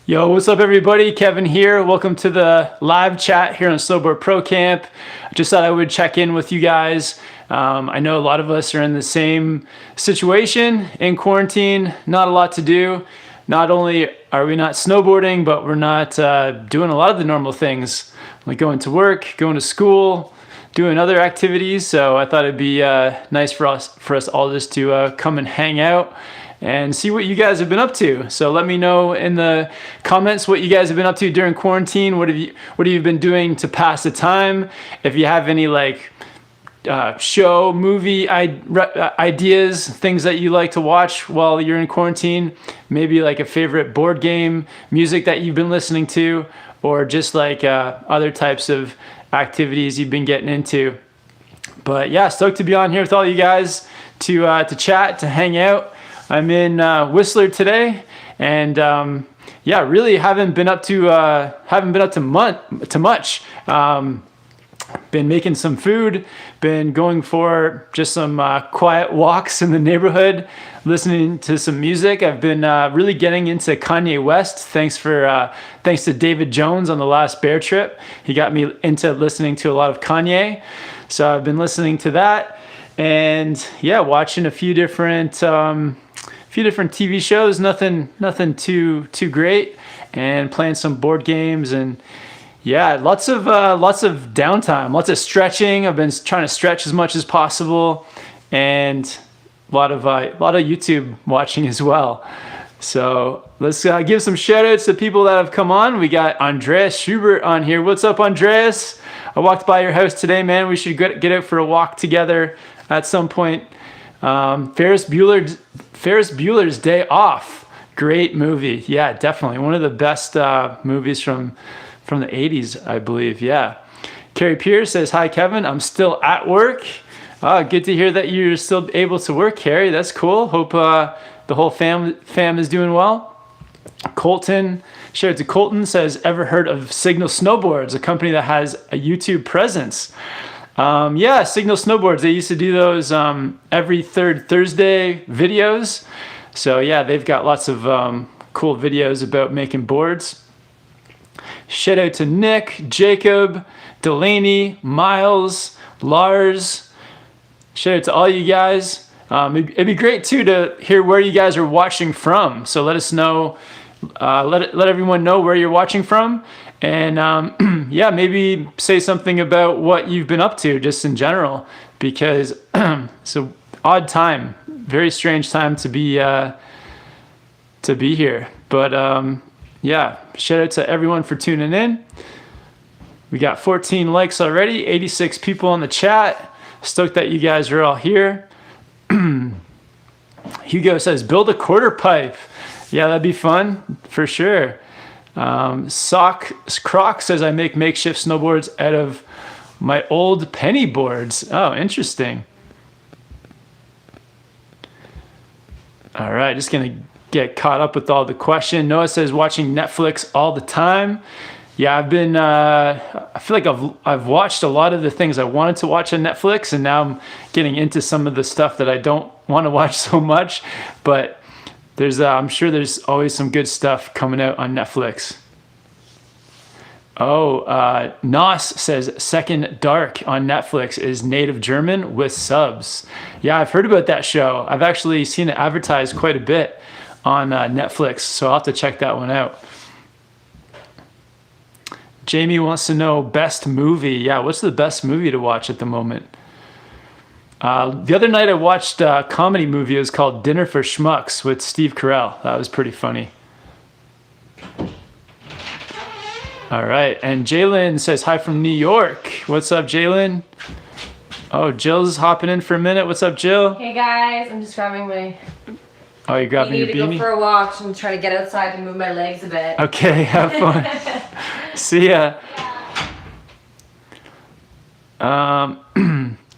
Yo, what's up everybody? Kevin here. Welcome to the live chat here on SnowboardProCamp. I just thought I would check in with you guys. I know a lot of us are in the same situation in quarantine, not a lot to do. Not only are we not snowboarding, but we're not doing a lot of the normal things, like going to work, going to school, doing other activities. So I thought it'd be nice for us all just to come and hang out and see what you guys have been up to. So let me know in the comments what you guys have been up to during quarantine. What have you been doing to pass the time? If you have any like show, movie ideas, things that you like to watch while you're in quarantine, maybe like a favorite board game, music that you've been listening to, or just like other types of activities you've been getting into. But yeah, stoked to be on here with all you guys to chat, to hang out. I'm in Whistler today, and yeah, really haven't been up to much. Been making some food, been going for just some quiet walks in the neighborhood, listening to some music. I've been really getting into Kanye West. Thanks to David Jones on the last bear trip. He got me into listening to a lot of Kanye, so I've been listening to that, and yeah, watching a few different TV shows. Nothing too great, and playing some board games, and yeah, lots of downtime, lots of stretching. I've been trying to stretch as much as possible, and a lot of YouTube watching as well. So let's give some shout outs to people that have come on. We got Andreas Schubert on here. What's up, Andreas? I walked by your house today, man. We should get out for a walk together at some point. Ferris Bueller's Day Off. Great movie. Yeah, definitely. One of the best movies from the 80s, I believe. Yeah. Carrie Pierce says, hi, Kevin. I'm still at work. Good to hear that you're still able to work, Carrie. That's cool. Hope the whole fam is doing well. Colton, shout out to Colton, says, ever heard of Signal Snowboards, a company that has a YouTube presence? Yeah, Signal Snowboards. They used to do those every third Thursday videos. So yeah, they've got lots of cool videos about making boards. Shout out to Nick, Jacob, Delaney, Miles, Lars. Shout out to all you guys. It'd be great too to hear where you guys are watching from. So let us know, let everyone know where you're watching from. And yeah, maybe say something about what you've been up to just in general, because it's an odd time, very strange time to be here. But yeah, shout out to everyone for tuning in. We got 14 likes already, 86 people on the chat. Stoked that you guys are all here. Hugo says, build a quarter pipe. Yeah, that'd be fun for sure. Croc says, I make makeshift snowboards out of my old penny boards. Oh, interesting. All right, just gonna get caught up with all the question. Noah says, watching Netflix all the time. Yeah, I've been, I feel like I've watched a lot of the things I wanted to watch on Netflix, and now I'm getting into some of the stuff that I don't want to watch so much, but I'm sure there's always some good stuff coming out on Netflix. Oh, Nos says Second Dark on Netflix is native German with subs. Yeah, I've heard about that show. I've actually seen it advertised quite a bit on Netflix, so I'll have to check that one out. Jamie wants to know best movie. Yeah, what's the best movie to watch at the moment? The other night I watched a comedy movie. It was called Dinner for Schmucks with Steve Carell. That was pretty funny. All right, and Jalen says hi from New York. What's up, Jalen? Oh, Jill's hopping in for a minute. What's up, Jill? Hey guys, I'm just grabbing my... Oh, you're grabbing your beanie? I need to go for a walk and try to get outside and move my legs a bit. Okay, have fun. See ya.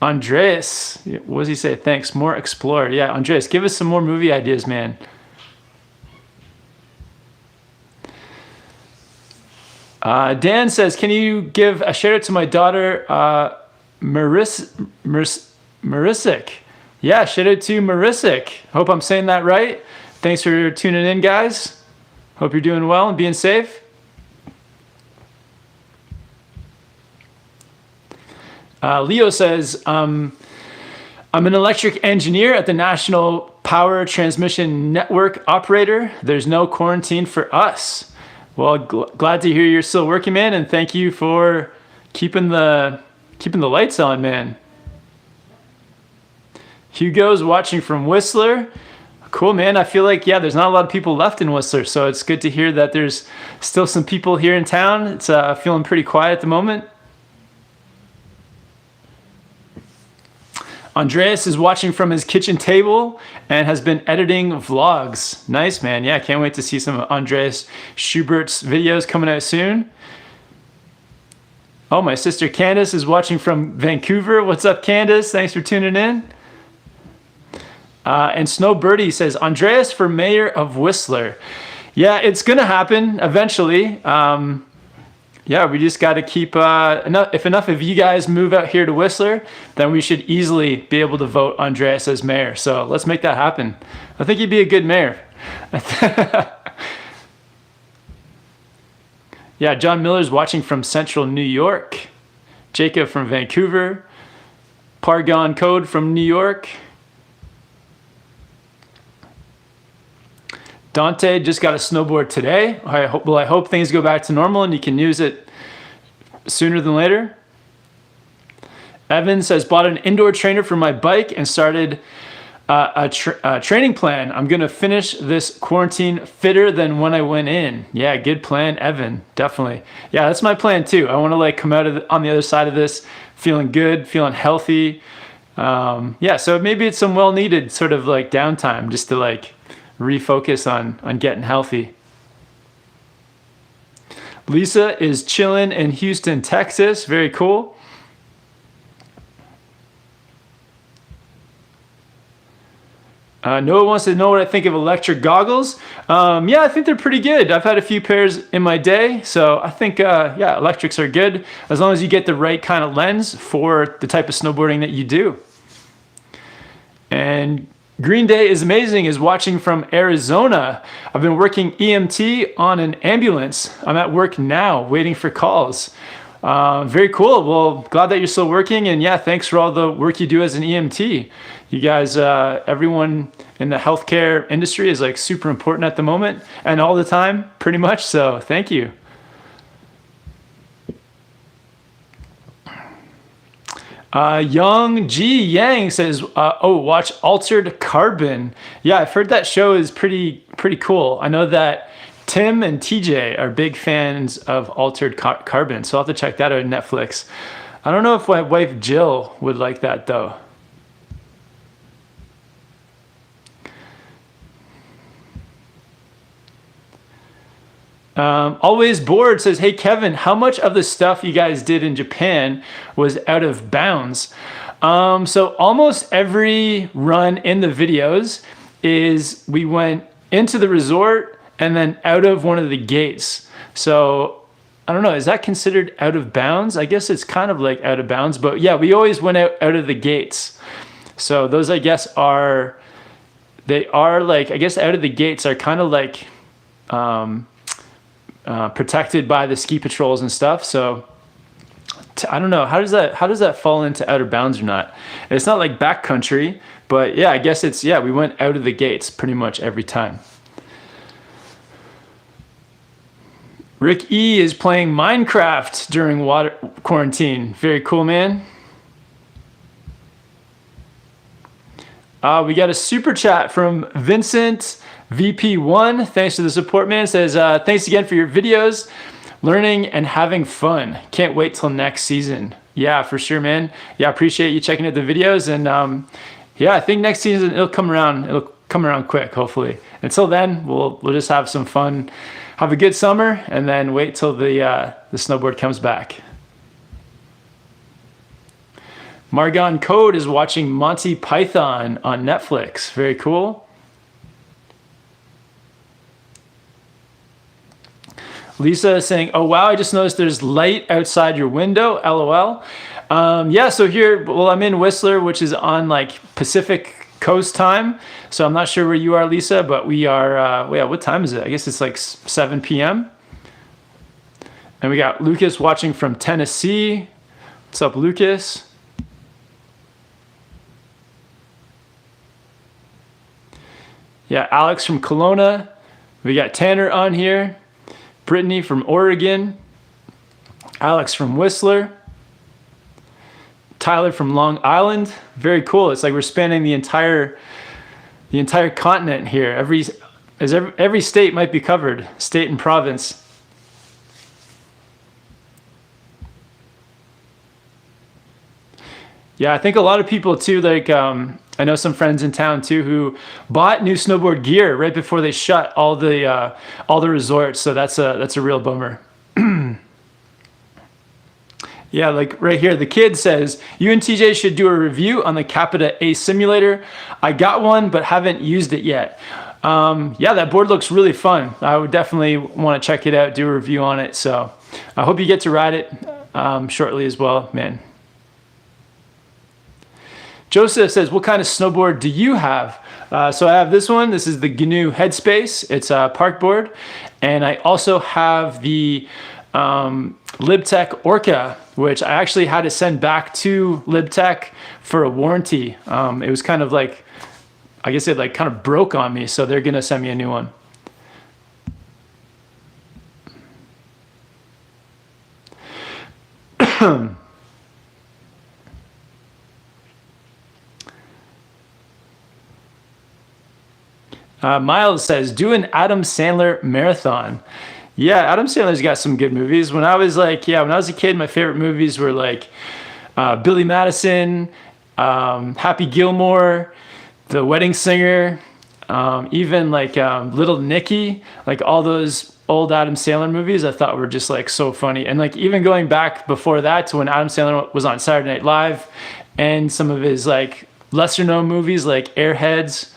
Andreas, what does he say? Thanks, more Explorer. Yeah, Andreas, give us some more movie ideas, man. Dan says, can you give a shout out to my daughter, Marisic? Yeah, shout out to Marisic. Hope I'm saying that right. Thanks for tuning in, guys. Hope you're doing well and being safe. Leo says, I'm an electric engineer at the National Power Transmission Network operator. There's no quarantine for us. Well, glad to hear you're still working, man, and thank you for keeping the lights on, man. Hugo's watching from Whistler. Cool, man. I feel like, yeah, there's not a lot of people left in Whistler, so it's good to hear that there's still some people here in town. It's feeling pretty quiet at the moment. Andreas is watching from his kitchen table and has been editing vlogs. Nice, man. Yeah, can't wait to see some of Andreas Schubert's videos coming out soon. Oh, my sister Candace is watching from Vancouver. What's up, Candace? Thanks for tuning in. And Snowbirdie says, Andreas for mayor of Whistler. Yeah, it's going to happen eventually. Yeah, we just got to keep, if enough of you guys move out here to Whistler, then we should easily be able to vote Andreas as mayor. So let's make that happen. I think he'd be a good mayor. Yeah, John Miller's watching from Central New York. Jacob from Vancouver. Pargon Code from New York. Dante just got a snowboard today. I hope things go back to normal and you can use it sooner than later. Evan says, bought an indoor trainer for my bike and started a training plan. I'm going to finish this quarantine fitter than when I went in. Yeah, good plan, Evan. Definitely. Yeah, that's my plan too. I want to come out on the other side of this feeling good, feeling healthy. Yeah, so maybe it's some well-needed sort of downtime just to refocus on getting healthy. Lisa is chilling in Houston, Texas. Very cool. Noah wants to know what I think of electric goggles. Yeah, I think they're pretty good. I've had a few pairs in my day, so I think, yeah, electrics are good as long as you get the right kind of lens for the type of snowboarding that you do. And Green Day is amazing is watching from Arizona. I've been working EMT on an ambulance. I'm at work now waiting for calls. Very cool. Well, glad that you're still working. And yeah, thanks for all the work you do as an EMT. You guys, everyone in the healthcare industry is super important at the moment and all the time, pretty much. So thank you. Young G Yang says, oh, watch Altered Carbon. Yeah, I've heard that show is pretty cool. I know that Tim and TJ are big fans of Altered Carbon, so I'll have to check that out on Netflix. I don't know if my wife Jill would like that though. Always Bored says, hey Kevin, how much of the stuff you guys did in Japan was out of bounds? So almost every run in the videos is we went into the resort and then out of one of the gates. So I don't know, is that considered out of bounds? I guess it's kind of out of bounds, but yeah, we always went out of the gates. So those I guess I guess out of the gates are kind of protected by the ski patrols and stuff. So I don't know, how does that fall into outer bounds or not? It's not like backcountry, but yeah, I guess we went out of the gates pretty much every time. Rick E is playing Minecraft during water quarantine. Very cool, man. We got a super chat from Vincent VP1. Thanks for the support, man. Says, thanks again for your videos, learning and having fun. Can't wait till next season. Yeah, for sure, man. Yeah, appreciate you checking out the videos. And yeah, I think next season it'll come around. It'll come around quick, hopefully. Until then, we'll just have some fun, have a good summer, and then wait till the snowboard comes back. Margon Code is watching Monty Python on Netflix. Very cool. Lisa is saying, oh wow, I just noticed there's light outside your window, LOL. Yeah, so here, well, I'm in Whistler, which is on Pacific Coast time. So I'm not sure where you are, Lisa, but we are, yeah, what time is it? I guess it's like 7 p.m. And we got Lucas watching from Tennessee. What's up, Lucas? Yeah, Alex from Kelowna. We got Tanner on here. Brittany from Oregon. Alex from Whistler. Tyler from Long Island. Very cool. It's like we're spanning the entire continent here. Every state might be covered, state and province. Yeah, I think a lot of people too, like I know some friends in town too who bought new snowboard gear right before they shut all the resorts. So that's a real bummer. Yeah, like right here, the kid says, you and TJ should do a review on the Capita A simulator. I got one, but haven't used it yet. Yeah, that board looks really fun. I would definitely want to check it out, do a review on it. So I hope you get to ride it shortly as well, man. Joseph says, what kind of snowboard do you have? So I have this one. This is the GNU Headspace. It's a park board. And I also have the LibTech Orca, which I actually had to send back to LibTech for a warranty. It was kind of like, I guess it like kind of broke on me, so they're gonna send me a new one. Miles says, do an Adam Sandler marathon. Yeah, Adam Sandler's got some good movies. When I was a kid, my favorite movies were like Billy Madison, Happy Gilmore, The Wedding Singer, even like Little Nicky, like all those old Adam Sandler movies I thought were just like so funny. And like even going back before that to when Adam Sandler was on Saturday Night Live and some of his like lesser known movies like Airheads.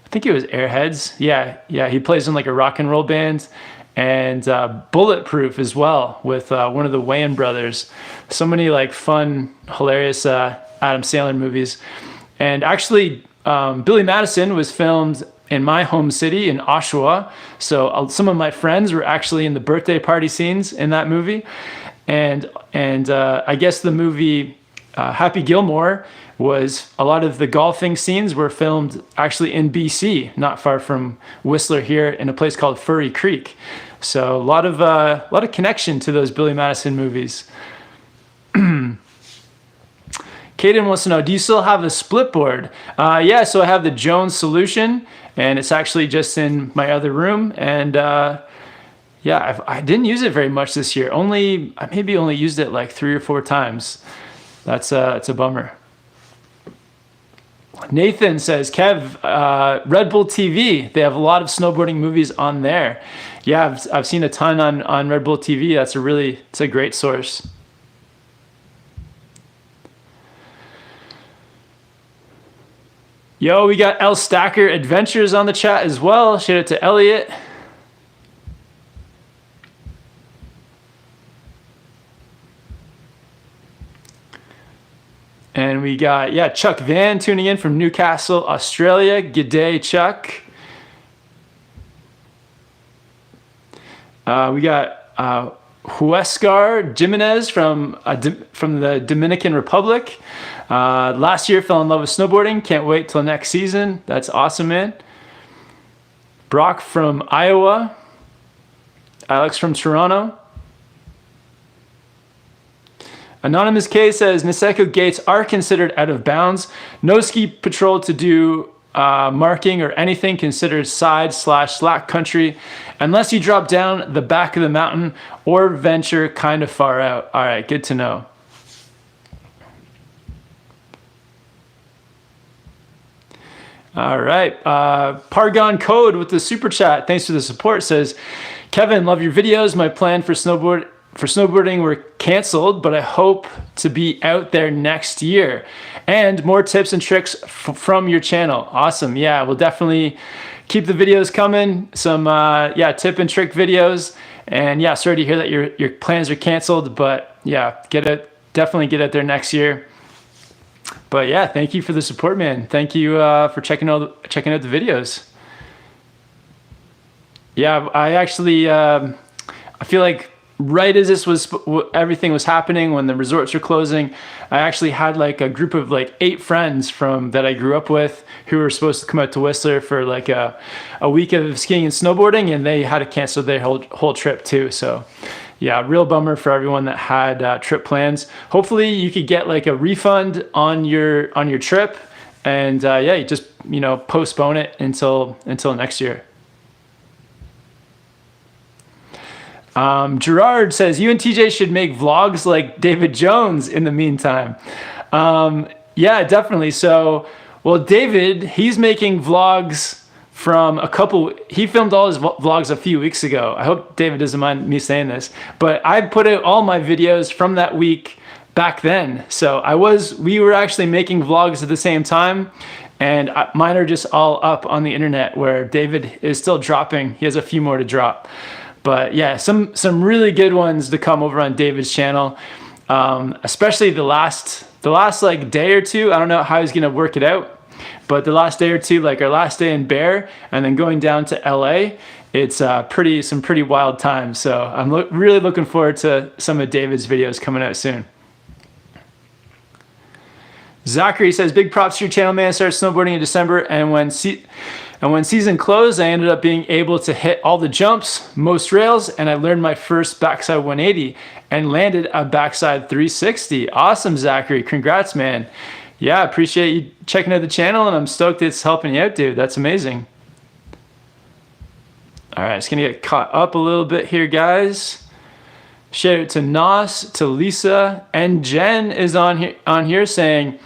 I think it was Airheads. Yeah, he plays in like a rock and roll band. And Bulletproof as well with one of the Wayans brothers. So many like fun, hilarious Adam Sandler movies. And actually, Billy Madison was filmed in my home city in Oshawa. So some of my friends were actually in the birthday party scenes in that movie. And I guess the movie Happy Gilmore was a lot of the golfing scenes were filmed actually in BC, not far from Whistler here in a place called Furry Creek. So a lot of connection to those Billy Madison movies. Caden wants to know, do you still have a split board? Yeah, so I have the Jones Solution, and it's actually just in my other room. And yeah, I didn't use it very much this year. I maybe only used it like 3 or 4 times. That's a bummer. Nathan says, Kev, Red Bull TV, they have a lot of snowboarding movies on there. Yeah, I've seen a ton on Red Bull TV. It's a great source. Yo, we got L Stacker Adventures on the chat as well. Shout out to Elliot. And we got, Chuck Van tuning in from Newcastle, Australia. G'day, Chuck. We got Huescar Jimenez from the Dominican Republic. Last year fell in love with snowboarding. Can't wait till next season. That's awesome, man. Brock from Iowa. Alex from Toronto. Anonymous K says, Niseko gates are considered out of bounds. No ski patrol to do marking or anything considered side/slack country unless you drop down the back of the mountain or venture kind of far out. All right, good to know. All right, Pargon Code with the super chat. Thanks for the support. Says, Kevin, love your videos. My plan for snowboarding were canceled, but I hope to be out there next year. And more tips and tricks from your channel. Awesome. Yeah, we'll definitely keep the videos coming. Some tip and trick videos. And yeah, sorry to hear that your plans are canceled, but yeah, definitely get out there next year. But yeah, thank you for the support, man. Thank you for checking out the videos. Yeah, I actually I feel like right as everything was happening, when the resorts were closing, I actually had like a group of like 8 friends from that I grew up with who were supposed to come out to Whistler for like a week of skiing and snowboarding, and they had to cancel their whole trip too. So yeah, real bummer for everyone that had trip plans. Hopefully you could get like a refund on your trip, and yeah, you just postpone it until next year. Gerard says, you and TJ should make vlogs like David Jones in the meantime. Yeah, definitely. So, well, David, he's making vlogs from he filmed all his vlogs a few weeks ago. I hope David doesn't mind me saying this, but I put out all my videos from that week back then. So we were actually making vlogs at the same time, and mine are just all up on the internet, where David is still dropping. He has a few more to drop. But yeah, some really good ones to come over on David's channel, especially the last like day or two. I don't know how he's gonna work it out, but the last day or two, like our last day in Bear, and then going down to LA, it's some pretty wild times. So I'm really looking forward to some of David's videos coming out soon. Zachary says, big props to your channel, man. I started snowboarding in December, and when season closed, I ended up being able to hit all the jumps, most rails, and I learned my first backside 180 and landed a backside 360. Awesome, Zachary. Congrats, man. Yeah, I appreciate you checking out the channel, and I'm stoked it's helping you out, dude. That's amazing. All right, just gonna get caught up a little bit here, guys. Shout out to Nos, to Lisa, and Jen is on here saying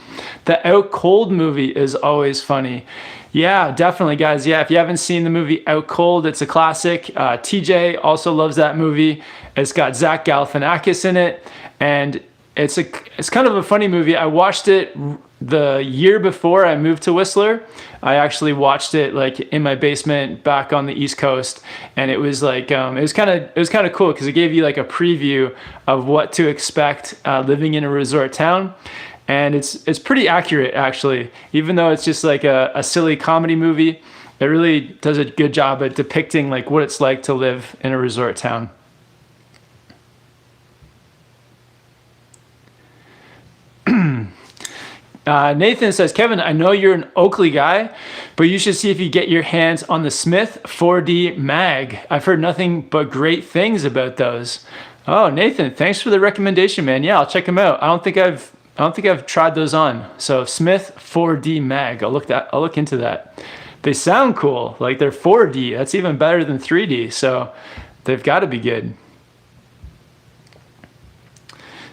the Out Cold movie is always funny. Yeah, definitely, guys. Yeah, if you haven't seen the movie Out Cold, it's a classic. TJ also loves that movie. It's got Zach Galifianakis in it, and it's kind of a funny movie. I watched it the year before I moved to Whistler. I actually watched it like in my basement back on the East Coast, and it was like it was kind of cool because it gave you like a preview of what to expect living in a resort town. And it's pretty accurate, actually. Even though it's just like a silly comedy movie, it really does a good job at depicting like what it's like to live in a resort town. Nathan says, Kevin, I know you're an Oakley guy, but you should see if you get your hands on the Smith 4D mag. I've heard nothing but great things about those. Oh, Nathan, thanks for the recommendation, man. Yeah, I'll check them out. I don't think I've tried those on. So Smith 4D mag. I'll look into that. They sound cool. Like they're 4D. That's even better than 3D. So they've got to be good.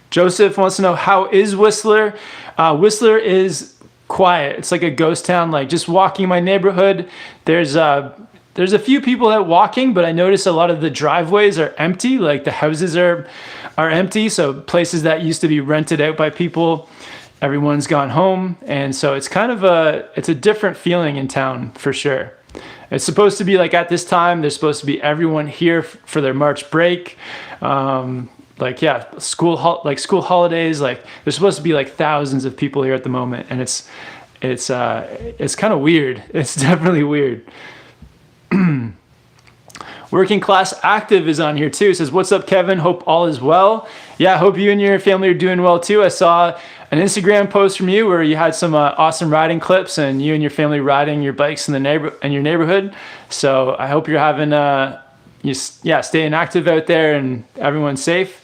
Joseph wants to know, how is Whistler? Whistler is quiet. It's like a ghost town. Like just walking my neighborhood, there's a few people out walking, but I notice a lot of the driveways are empty. Like the houses are empty. So places that used to be rented out by people, everyone's gone home. And so it's kind of it's a different feeling in town for sure. It's supposed to be like at this time, there's supposed to be everyone here for their March break. Like, yeah, school holidays, like there's supposed to be like thousands of people here at the moment. And it's kind of weird. It's definitely weird. Working Class Active is on here too. It says, what's up, Kevin? Hope all is well. Yeah, I hope you and your family are doing well too. I saw an Instagram post from you where you had some awesome riding clips and you and your family riding your bikes in your neighborhood. So I hope you're having staying active out there and everyone's safe.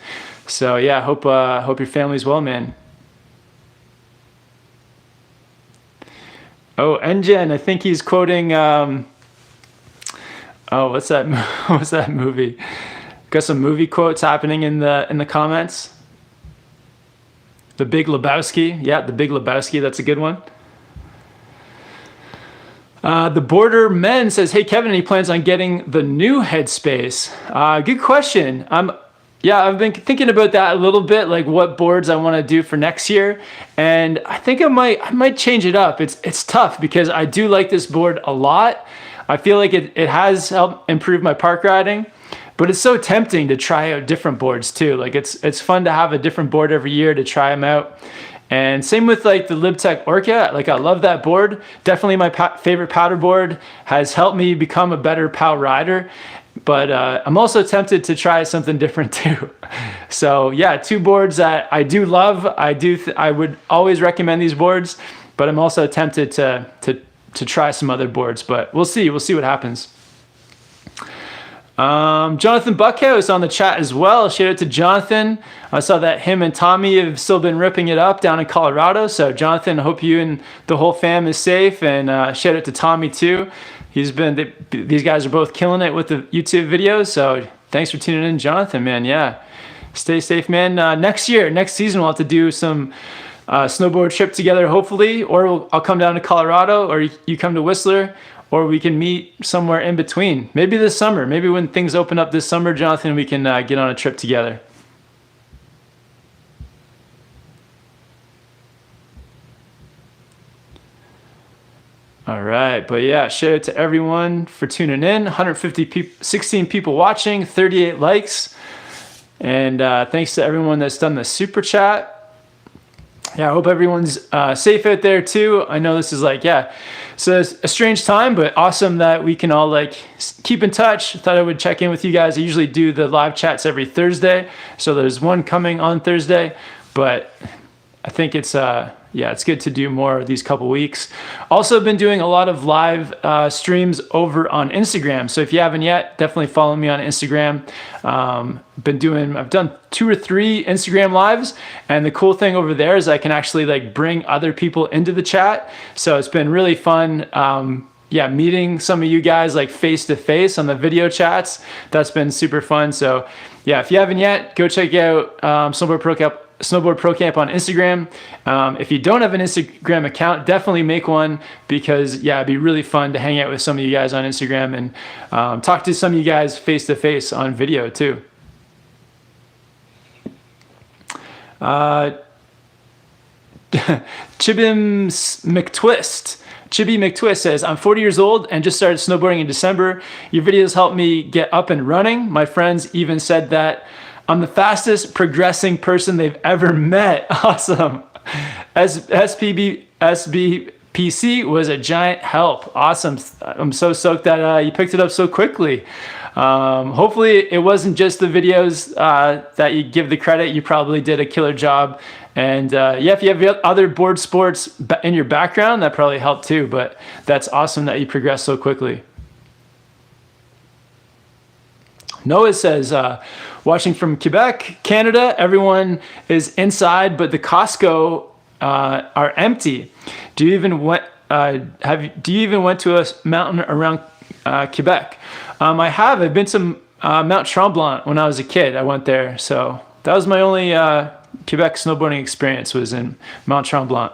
So yeah, hope your family's well, man. Oh, Engen, I think he's quoting what's that movie? Got some movie quotes happening in the comments. The Big Lebowski. Yeah, The Big Lebowski, that's a good one. The Border Men says, hey, Kevin, any plans on getting the new headspace? Good question. I've been thinking about that a little bit, like what boards I want to do for next year. And I think I might change it up. It's tough because I do like this board a lot. I feel like it has helped improve my park riding, but it's so tempting to try out different boards too. Like it's fun to have a different board every year to try them out And same with like the LibTech Orca. Like I love that board. Definitely my favorite powder board. Has helped me become a better POW rider. But I'm also tempted to try something different too. So yeah, 2 boards that I do love. I would always recommend these boards, but I'm also tempted to try some other boards. But we'll see. We'll see what happens. Jonathan Buckhouse on the chat as well. Shout out to Jonathan. I saw that him and Tommy have still been ripping it up down in Colorado. So Jonathan, I hope you and the whole fam is safe. And shout out to Tommy too. These guys are both killing it with the YouTube videos. So thanks for tuning in, Jonathan, man. Yeah, stay safe, man. Next season, we'll have to do some snowboard trip together, hopefully. Or I'll come down to Colorado, or you come to Whistler, or we can meet somewhere in between. Maybe this summer. Maybe when things open up this summer, Jonathan, we can get on a trip together. All right, but yeah, shout out to everyone for tuning in. 150 people, 16 people watching, 38 likes. And thanks to everyone that's done the super chat. Yeah, I hope everyone's safe out there too. I know this is like, yeah, so it's a strange time, but awesome that we can all like keep in touch. Thought I would check in with you guys. I usually do the live chats every Thursday. So there's one coming on Thursday, but I think it's, yeah, it's good to do more these couple weeks. Also been doing a lot of live streams over on Instagram. So if you haven't yet, definitely follow me on Instagram. I've done 2 or 3 Instagram lives. And the cool thing over there is I can actually like bring other people into the chat. So it's been really fun. Yeah, meeting some of you guys like face to face on the video chats. That's been super fun. So yeah, if you haven't yet, go check out SnowboardProCamp on Instagram. If you don't have an Instagram account, definitely make one, because yeah, it'd be really fun to hang out with some of you guys on Instagram and talk to some of you guys face to face on video too. Chibi McTwist says, I'm 40 years old and just started snowboarding in December. Your videos helped me get up and running. My friends even said that I'm the fastest progressing person they've ever met. Awesome. SBPC was a giant help. Awesome. I'm so stoked that you picked it up so quickly. Hopefully it wasn't just the videos that you give the credit. You probably did a killer job. And yeah, if you have other board sports in your background, that probably helped too. But that's awesome that you progressed so quickly. Noah says, watching from Quebec, Canada, everyone is inside, but the Costco are empty. Do you even went to a mountain around Quebec? I have. I've been to Mount Tremblant when I was a kid. I went there, so that was my only Quebec snowboarding experience, was in Mount Tremblant.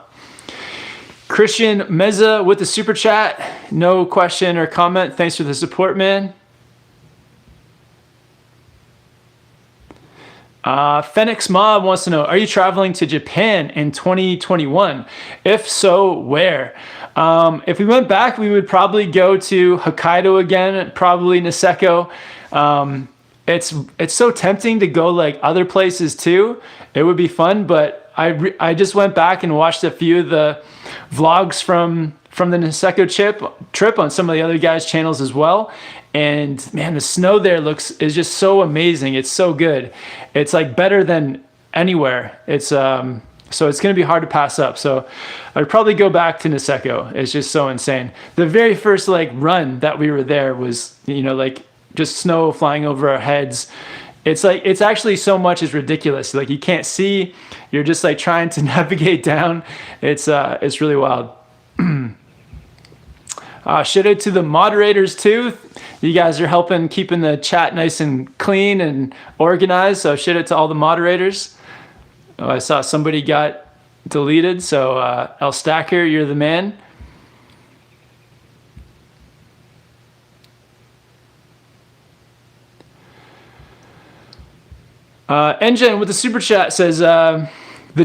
Christian Meza with the super chat. No question or comment. Thanks for the support, man. Phoenix Mob wants to know, are you traveling to Japan in 2021? If so, where? If we went back, we would probably go to Hokkaido again, probably Niseko. It's so tempting to go like other places too. It would be fun, but I just went back and watched a few of the vlogs from the Niseko trip on some of the other guys' channels as well. And man, the snow there is just so amazing. It's so good. It's like better than anywhere. It's so it's going to be hard to pass up. So I'd probably go back to Niseko. It's just so insane. The very first like run that we were there was, like just snow flying over our heads. It's like, it's actually so much is ridiculous. Like you can't see, you're just like trying to navigate down. It's really wild. Shout out to the moderators too. You guys are helping keeping the chat nice and clean and organized. So shout out to all the moderators. Oh, I saw somebody got deleted. So El Stacker, you're the man. Engine with the super chat says, the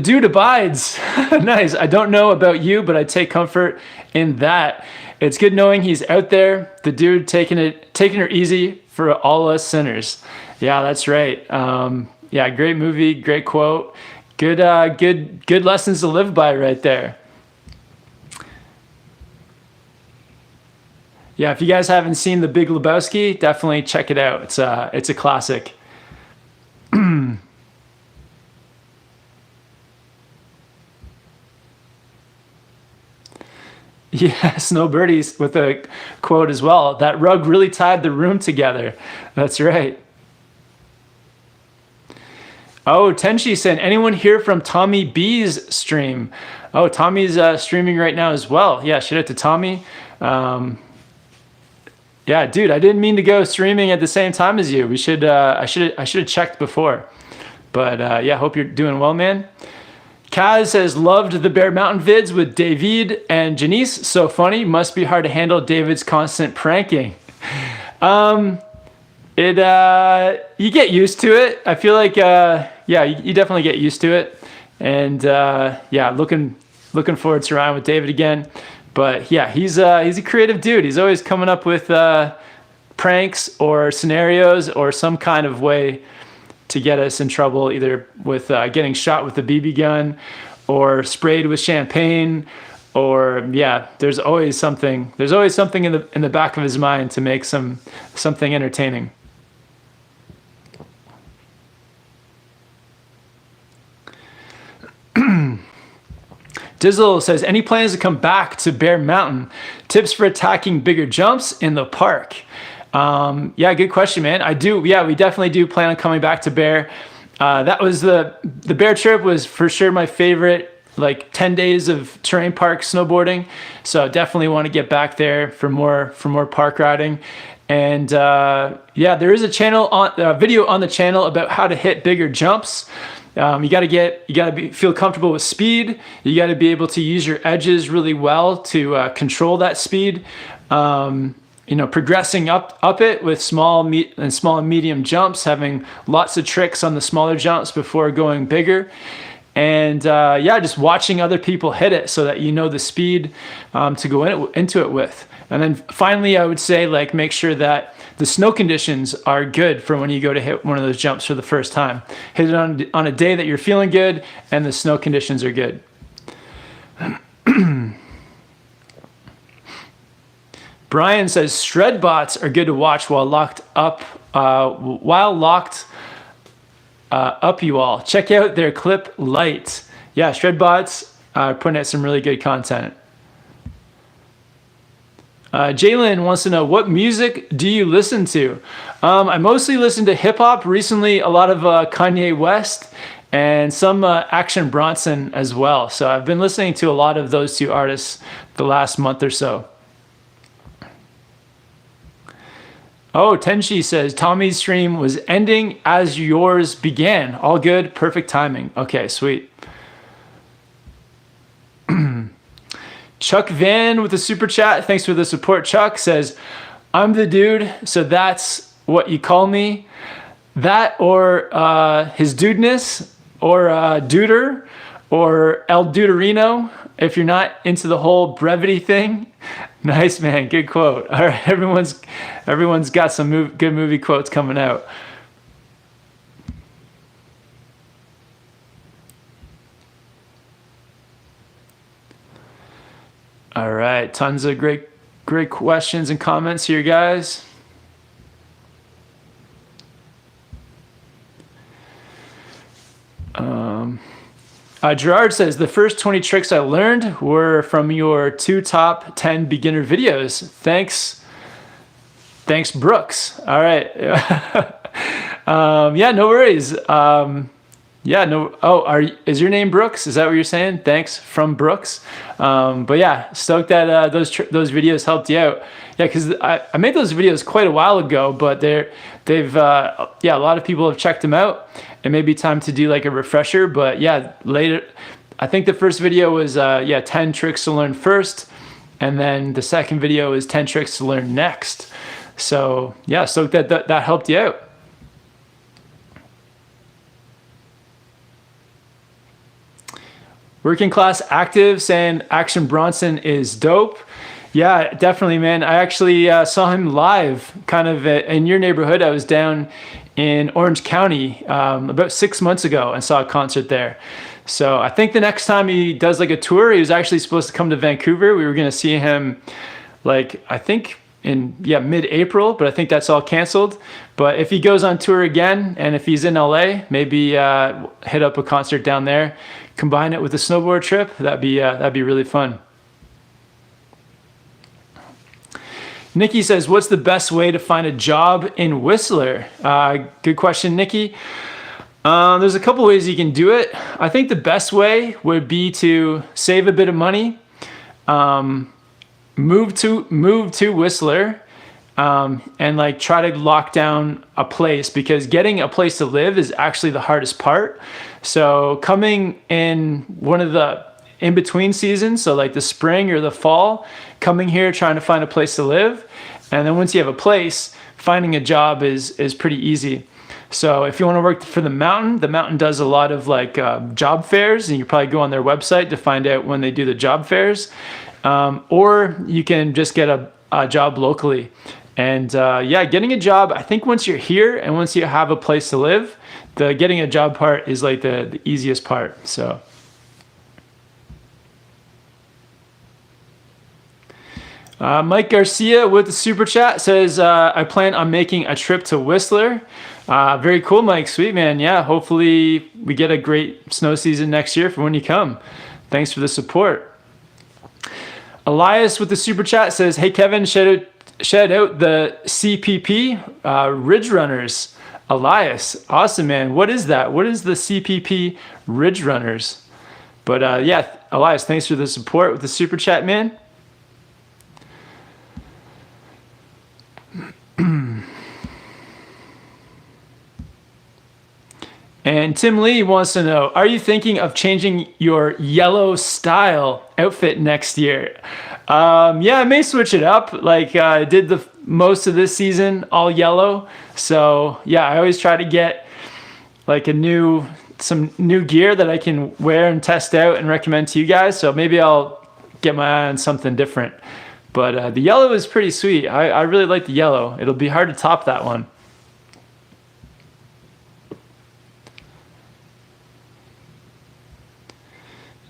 dude abides. Nice. I don't know about you, but I take comfort in that. It's good knowing he's out there, the dude taking her easy for all us sinners. Yeah, that's right. Yeah, great movie, great quote. Good lessons to live by right there. Yeah, if you guys haven't seen The Big Lebowski, definitely check it out. It's a classic. Yeah, Snowbirdies with a quote as well. That rug really tied the room together. That's right. Oh, Tenchi said, anyone here from Tommy B's stream? Oh, Tommy's streaming right now as well. Yeah, shout out to Tommy. Yeah, dude, I didn't mean to go streaming at the same time as you. I should have checked before. But yeah, hope you're doing well, man. Kaz says, loved the Bear Mountain vids with David and Janice. So funny. Must be hard to handle David's constant pranking. You get used to it. I feel like, yeah, you definitely get used to it. And yeah, looking forward to riding with David again. But yeah, he's a creative dude. He's always coming up with pranks or scenarios or some kind of way to get us in trouble, either with getting shot with a BB gun or sprayed with champagne, or yeah, there's always something in the back of his mind to make something entertaining. Dizzle says, any plans to come back to Bear Mountain? Tips for attacking bigger jumps in the park? Yeah, good question, man. I do. Yeah, we definitely do plan on coming back to Bear. That was the Bear trip was for sure my favorite, like 10 days of terrain park snowboarding. So definitely want to get back there for more park riding. And yeah, there is a video on the channel about how to hit bigger jumps. You gotta feel comfortable with speed. You gotta be able to use your edges really well to control that speed. Progressing up it with small and medium jumps, having lots of tricks on the smaller jumps before going bigger. And yeah, just watching other people hit it so that you know the speed to go into it with. And then finally, I would say, like, make sure that the snow conditions are good for when you go to hit one of those jumps for the first time. Hit it on a day that you're feeling good and the snow conditions are good. Brian says shred bots are good to watch while locked up. Up you all. Check out their clip light. Yeah, shred bots are putting out some really good content. Jalen wants to know, what music do you listen to? I mostly listen to hip hop. Recently, a lot of Kanye West and some Action Bronson as well. So I've been listening to a lot of those two artists the last month or so. Oh, Tenchi says, Tommy's stream was ending as yours began. All good, perfect timing. Okay, sweet. Chuck Van with a super chat. Thanks for the support, Chuck. Says, I'm the dude, so that's what you call me. That or his dudeness or duder or El Duderino if you're not into the whole brevity thing. Nice, man. Good quote. All right, everyone's got some good movie quotes coming out. All right, tons of great questions and comments here, guys. Gerard says, the first 20 tricks I learned were from your 2 top 10 beginner videos. Thanks, Brooks. All right. Yeah, no worries. Yeah, no. Oh, is your name Brooks? Is that what you're saying? Thanks, from Brooks. But yeah, stoked that those videos helped you out. Yeah, because I made those videos quite a while ago, but they've a lot of people have checked them out. It may be time to do like a refresher, but yeah, later. I think the first video was 10 tricks to learn first, and then the second video is 10 tricks to learn next. So yeah, stoked that helped you out. Working Class Active saying Action Bronson is dope. Yeah, definitely, man. I actually saw him live kind of in your neighborhood. I was down in Orange County about 6 months ago and saw a concert there. So I think the next time he does like a tour, he was actually supposed to come to Vancouver. We were going to see him like, I think in mid-April, but I think that's all canceled. But if he goes on tour again, and if he's in LA, maybe hit up a concert down there, combine it with a snowboard trip. That'd be really fun. Nikki says, what's the best way to find a job in Whistler? Good question, Nikki. There's a couple ways you can do it. I think the best way would be to save a bit of money, move to Whistler, and like try to lock down a place, because getting a place to live is actually the hardest part. So coming in one of the in-between seasons, so like the spring or the fall, coming here trying to find a place to live, and then once you have a place, finding a job is pretty easy. So if you want to work for the mountain does a lot of like job fairs, and you probably go on their website to find out when they do the job fairs. Or you can just get a job locally. And getting a job, I think once you're here and once you have a place to live, the getting a job part is like the easiest part. So. Mike Garcia with the super chat says, I plan on making a trip to Whistler. Very cool, Mike. Sweet, man. Yeah, hopefully we get a great snow season next year for when you come. Thanks for the support. Elias with the super chat says, hey, Kevin, shout out the CPP Ridge Runners. Elias, awesome, man. What is that? What is the CPP Ridge Runners? But Elias, thanks for the support with the super chat, man. And Tim Lee wants to know, are you thinking of changing your yellow style outfit next year? I may switch it up. Like I did the most of this season all yellow. So yeah, I always try to get like some new gear that I can wear and test out and recommend to you guys. So maybe I'll get my eye on something different. But the yellow is pretty sweet. I really like the yellow. It'll be hard to top that one.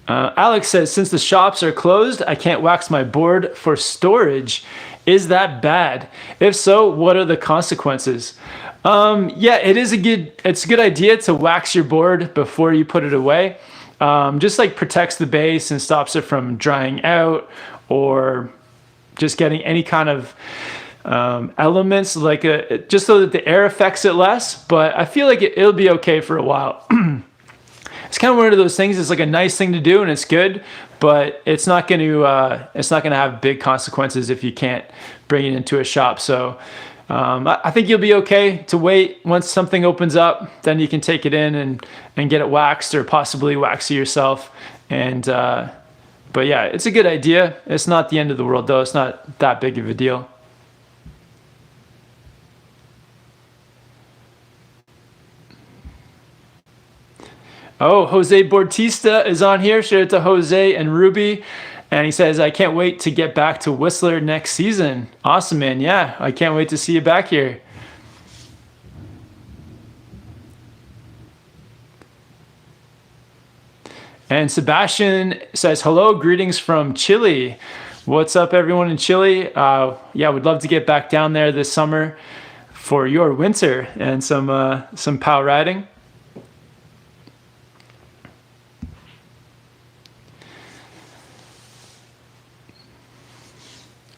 Alex says, since the shops are closed, I can't wax my board for storage. Is that bad? If so, what are the consequences? It's a good idea to wax your board before you put it away. Just like protects the base and stops it from drying out or just getting any kind of elements, like just so that the air affects it less. But I feel like it'll be okay for a while. It's kind of one of those things. It's like a nice thing to do, and it's good, but it's not going to have big consequences if you can't bring it into a shop. So I think you'll be okay to wait. Once something opens up, then you can take it in and get it waxed, or possibly wax it yourself. And but yeah, it's a good idea. It's not the end of the world, though. It's not that big of a deal. Oh, Jose Bautista is on here. Shout out to Jose and Ruby. And he says, I can't wait to get back to Whistler next season. Awesome, man. Yeah, I can't wait to see you back here. And Sebastian says, hello, greetings from Chile. What's up, everyone in Chile? We'd love to get back down there this summer for your winter and some POW riding.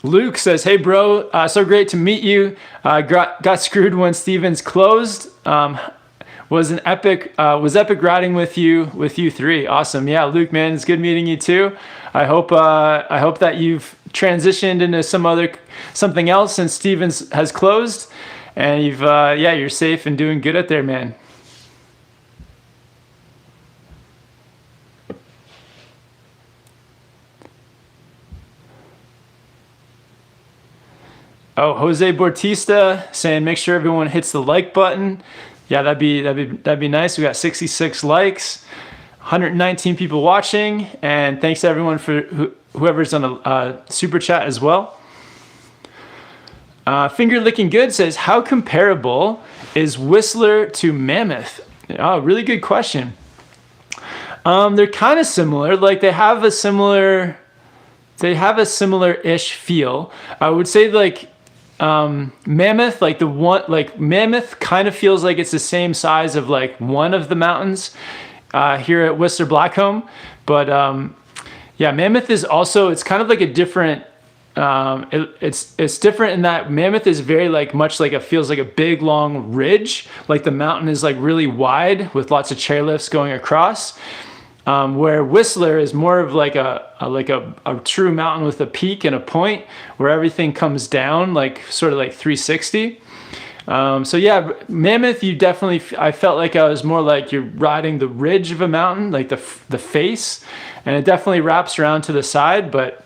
Luke says, hey bro, so great to meet you. Got screwed when Stevens closed. Was epic riding with you three. Awesome. Yeah, Luke, man, it's good meeting you too. I hope that you've transitioned into something else since Stevens has closed, and you're safe and doing good out there, man. Oh, Jose Bautista saying, make sure everyone hits the like button. Yeah, that'd be nice. We got 66 likes, 119 people watching, and thanks to everyone for whoever's on a super chat as well. Finger Licking Good says, how comparable is Whistler to Mammoth? Oh, really good question. They're kind of similar. Like they have a similar-ish feel. I would say like Mammoth, Mammoth kind of feels like it's the same size of like one of the mountains here at Whistler Blackcomb, but yeah, Mammoth is also, it's kind of like a different. It's different in that Mammoth is very feels like a big long ridge. Like the mountain is like really wide with lots of chairlifts going across. Where Whistler is more of like a true mountain with a peak and a point where everything comes down like sort of like 360. So yeah, Mammoth, I felt like I was more like you're riding the ridge of a mountain, like the face, and it definitely wraps around to the side. But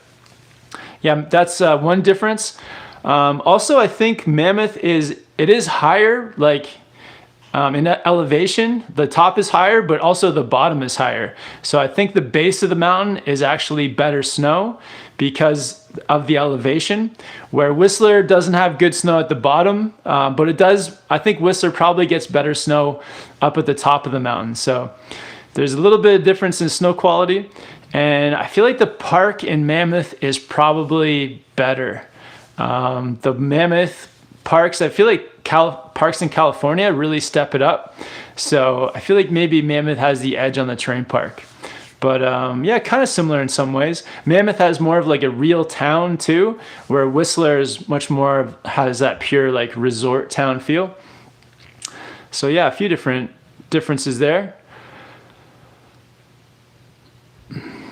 yeah, that's one difference. Also, I think Mammoth is higher, in that elevation. The top is higher, but also the bottom is higher. So I think the base of the mountain is actually better snow because of the elevation, where Whistler doesn't have good snow at the bottom, but it does. I think Whistler probably gets better snow up at the top of the mountain. So there's a little bit of difference in snow quality, and I feel like the park in Mammoth is probably better. The Mammoth parks, I feel like parks in California really step it up. So I feel like maybe Mammoth has the edge on the terrain park. But yeah, kind of similar in some ways. Mammoth has more of like a real town too, where Whistler is much more, has that pure like resort town feel. So yeah, a few different differences there.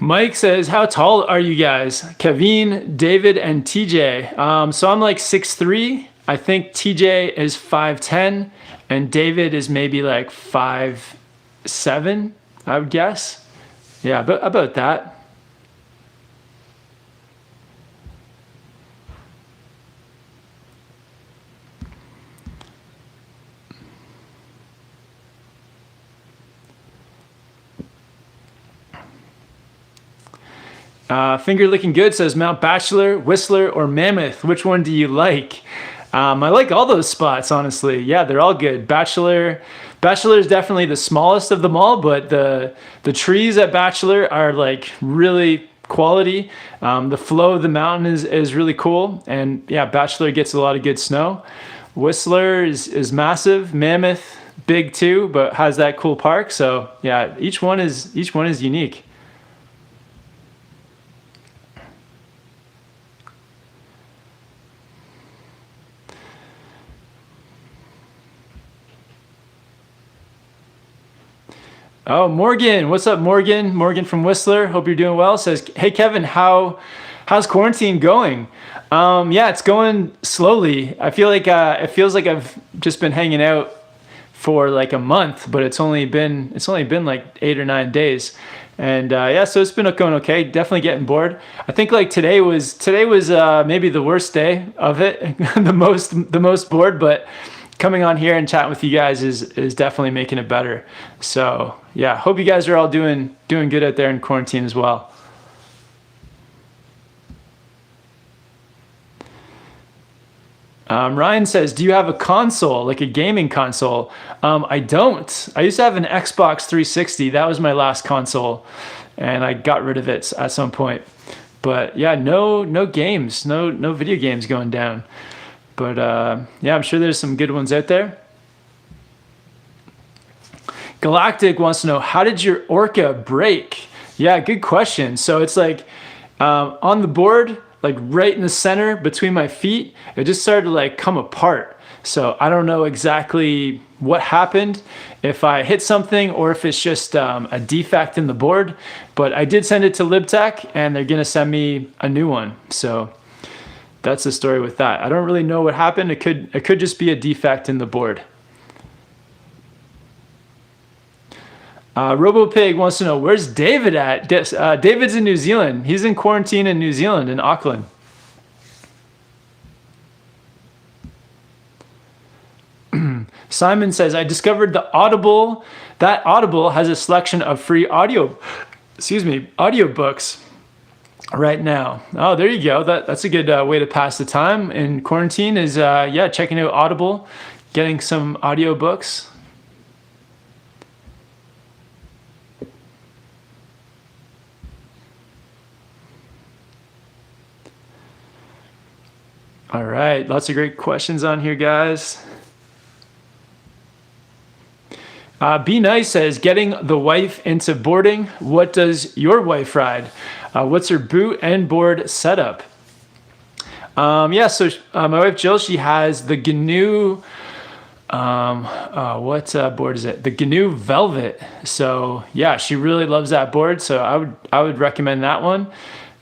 Mike says, how tall are you guys? Kevin, David, and TJ. So I'm like 6'3". I think TJ is 5'10", and David is maybe like 5'7", I would guess. Yeah, about that. Finger Licking Good says, Mount Bachelor, Whistler, or Mammoth? Which one do you like? I like all those spots, honestly. Yeah, they're all good. Bachelor is definitely the smallest of them all, but the trees at Bachelor are like really quality. The flow of the mountain is really cool, and yeah, Bachelor gets a lot of good snow. Whistler is massive. Mammoth, big too, but has that cool park. So yeah, each one is unique. Oh, Morgan. What's up, Morgan? Morgan from Whistler. Hope you're doing well. Says, hey, Kevin, how's quarantine going? Yeah, it's going slowly. I feel like it feels like I've just been hanging out for like a month, but it's only been like 8 or 9 days. And yeah, so it's been going okay. Definitely getting bored. I think like today was maybe the worst day of it, the most bored, but coming on here and chatting with you guys is definitely making it better. So yeah, hope you guys are all doing good out there in quarantine as well. Ryan says, do you have a console, like a gaming console? I don't. I used to have an Xbox 360. That was my last console, and I got rid of it at some point. But yeah, no games, no video games going down. But yeah, I'm sure there's some good ones out there. Galactic wants to know, how did your Orca break? Yeah, good question. So it's like on the board, like right in the center between my feet, it just started to like come apart. So I don't know exactly what happened, if I hit something or if it's just a defect in the board. But I did send it to LibTech, and they're gonna send me a new one. So that's the story with that. I don't really know what happened. It could just be a defect in the board. RoboPig wants to know, where's David at? David's in New Zealand. He's in quarantine in New Zealand, in Auckland. Simon says, I discovered the Audible. That Audible has a selection of free audiobooks right now. Oh, there you go. That's a good way to pass the time in quarantine is, yeah, checking out Audible, getting some audiobooks? All right, lots of great questions on here, guys. Be Nice says, getting the wife into boarding. What does your wife ride? What's her boot and board setup? Yeah, so my wife Jill, she has the GNU, what board is it? The GNU Velvet. So yeah, she really loves that board. So I would recommend that one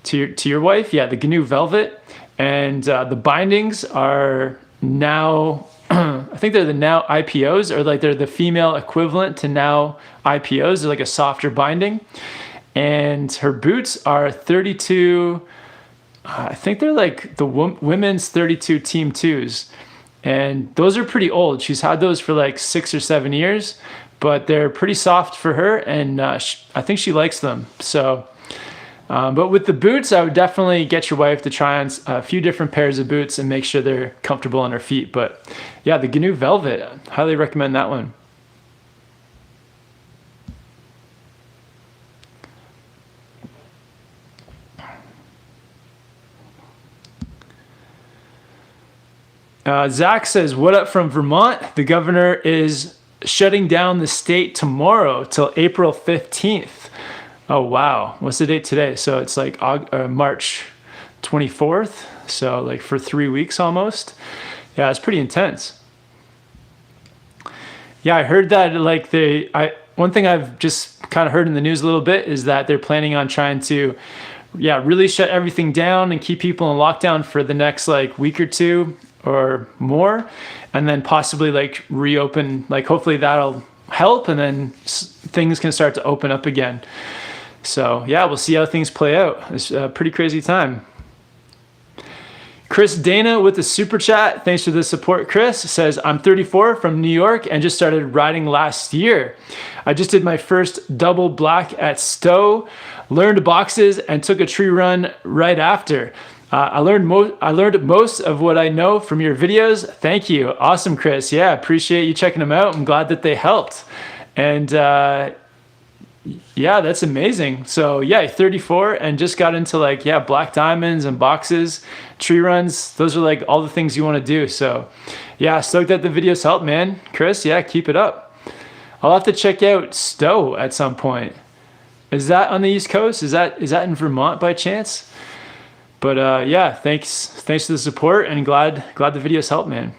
to your wife. Yeah, the GNU Velvet. And the bindings are now, I think they're the now IPOs, or like they're the female equivalent to now IPOs. They're like a softer binding. And her boots are 32, I think they're like the women's 32 Team 2s. And those are pretty old. She's had those for like 6 or 7 years, but they're pretty soft for her. And I think she likes them. So, but with the boots, I would definitely get your wife to try on a few different pairs of boots and make sure they're comfortable on her feet. But yeah, the GNU Velvet, highly recommend that one. Zach says, what up from Vermont? The governor is shutting down the state tomorrow till April 15th. Oh, wow. What's the date today? So it's like March 24th. So like for 3 weeks almost. Yeah, it's pretty intense. Yeah, I heard that like one thing I've just kind of heard in the news a little bit is that they're planning on trying to, really shut everything down and keep people in lockdown for the next like week or two or more. And then possibly like reopen, like hopefully that'll help and then things can start to open up again. So yeah, we'll see how things play out. It's a pretty crazy time. Chris Dana with the super chat. Thanks for the support, Chris. Says, I'm 34 from New York and just started riding last year. I just did my first double black at Stowe, learned boxes and took a tree run right after. I learned most of what I know from your videos. Thank you. Awesome, Chris. Yeah, appreciate you checking them out. I'm glad that they helped. And yeah, that's amazing. So yeah, 34 and just got into like, black diamonds and boxes, tree runs. Those are like all the things you want to do. So yeah, stoked that the videos helped, man. Chris, yeah, keep it up. I'll have to check out Stowe at some point. Is that on the East Coast? Is that in Vermont by chance? But yeah, thanks for the support and glad the videos helped, man.